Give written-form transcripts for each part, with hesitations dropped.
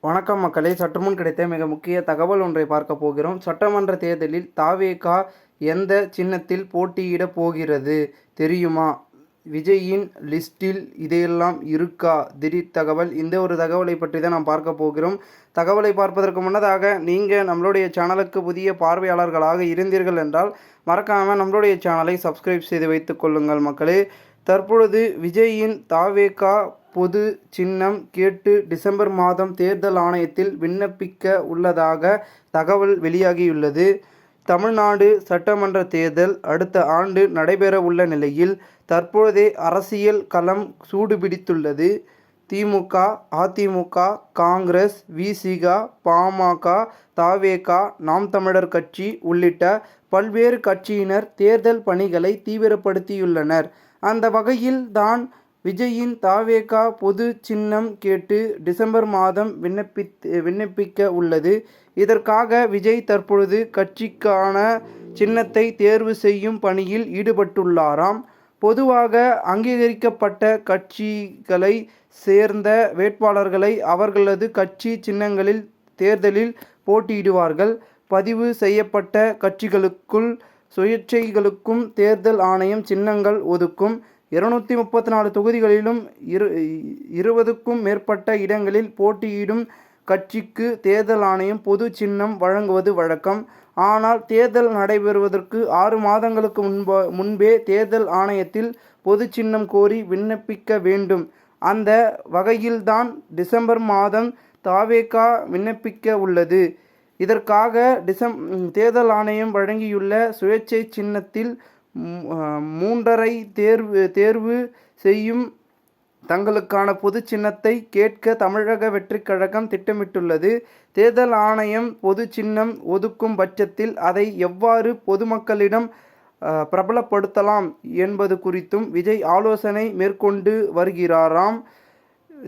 வணக்கம் மக்களே, சற்றுமுன் கிடைத்த மிக முக்கிய தகவல் ஒன்றை பார்க்க போகிறோம். சட்டமன்ற தேர்தலில் தாவேகா எந்த சின்னத்தில் போட்டியிட போகிறது தெரியுமா? விஜயின் லிஸ்டில் இதையெல்லாம் இருக்கா? திடீர் தகவல். இந்த ஒரு தகவலை பற்றி தான் நாம் பார்க்க போகிறோம். தகவலை பார்ப்பதற்கு முன்னதாக நீங்கள் நம்மளுடைய சேனலுக்கு புதிய பார்வையாளர்களாக இருந்தீர்கள் என்றால் மறக்காமல் நம்மளுடைய சேனலை சப்ஸ்கிரைப் செய்து வைத்துக் கொள்ளுங்கள் மக்களே. தற்பொழுது விஜயின் தாவேகா பொது சின்னம் கேட்டு டிசம்பர் மாதம் தேர்தல் ஆணையத்தில் விண்ணப்பிக்க உள்ளதாக தகவல் வெளியாகியுள்ளது. தமிழ்நாடு சட்டமன்ற தேர்தல் அடுத்த ஆண்டு நடைபெற உள்ள நிலையில் தற்பொழுதே அரசியல் களம் சூடுபிடித்துள்ளது. திமுக, அதிமுக, காங்கிரஸ், விசிக, பாமக, தாவேகா, நாம் தமிழர் கட்சி உள்ளிட்ட பல்வேறு கட்சியினர் தேர்தல் பணிகளை தீவிரப்படுத்தியுள்ளனர். அந்த வகையில் தான் விஜயின் தாவேகா பொது சின்னம் கேட்டு டிசம்பர் மாதம் விண்ணப்பிக்க உள்ளது. இதற்காக விஜய் தற்பொழுது கட்சிக்கான சின்னத்தை தேர்வு செய்யும் பணியில் ஈடுபட்டுள்ளாராம். பொதுவாக அங்கீகரிக்கப்பட்ட கட்சிகளை சேர்ந்த வேட்பாளர்களை அவர்களது கட்சி சின்னங்களில் தேர்தலில் போட்டியிடுவார்கள். பதிவு செய்யப்பட்ட கட்சிகளுக்குள் சுயேட்சைகளுக்கும் தேர்தல் ஆணையம் சின்னங்கள் ஒதுக்கும். 234 தொகுதிகளிலும் 20க்கும் மேற்பட்ட இடங்களில் போட்டியிடும் கட்சிக்கு தேர்தல் ஆணையம் பொது சின்னம் வழங்குவது வழக்கம். ஆனால் தேர்தல் நடைபெறுவதற்கு 6 மாதங்களுக்கு முன்பே தேர்தல் ஆணையத்தில் பொது சின்னம் கோரி விண்ணப்பிக்க வேண்டும். அந்த வகையில்தான் டிசம்பர் மாதம் தாவேகா விண்ணப்பிக்க உள்ளது. இதற்காக தேர்தல் ஆணையம் வழங்கியுள்ள சுயேட்சை சின்னத்தில் 3.5 தேர்வு செய்யும் தங்களுக்கான பொது சின்னத்தை கேட்க தமிழக வெற்றிக் கழகம் திட்டமிட்டுள்ளது. தேர்தல் ஆணையம் பொது சின்னம் ஒதுக்கும் பட்சத்தில் அதை எவ்வாறு பொதுமக்களிடம் பிரபலப்படுத்தலாம் என்பது குறித்தும் விஜய் ஆலோசனை மேற்கொண்டு வருகிறாராம்.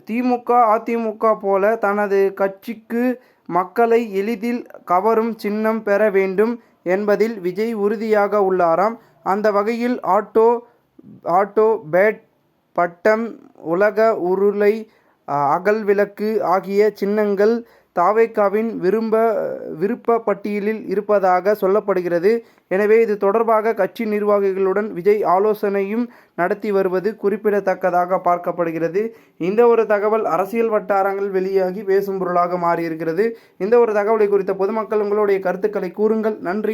திமுக, அதிமுக போல தனது கட்சிக்கு மக்களை எளிதில் கவரும் சின்னம் பெற வேண்டும் என்பதில் விஜய் உறுதியாக உள்ளாராம். அந்த வகையில் ஆட்டோ பேட், பட்டம், உலக உருளை, அகல்விளக்கு ஆகிய சின்னங்கள் தாவேகாவின் விருப்ப பட்டியலில் இருப்பதாக சொல்லப்படுகிறது. எனவே இது தொடர்பாக கட்சி நிர்வாகிகளுடன் விஜய் ஆலோசனையும் நடத்தி வருவது குறிப்பிடத்தக்கதாக பார்க்கப்படுகிறது. இந்த ஒரு தகவல் அரசியல் வட்டாரங்கள் வெளியாகி பேசும் பொருளாக மாறியிருக்கிறது. இந்த ஒரு தகவலை குறித்த பொதுமக்கள் உங்களுடைய கருத்துக்களை கூறுங்கள். நன்றி.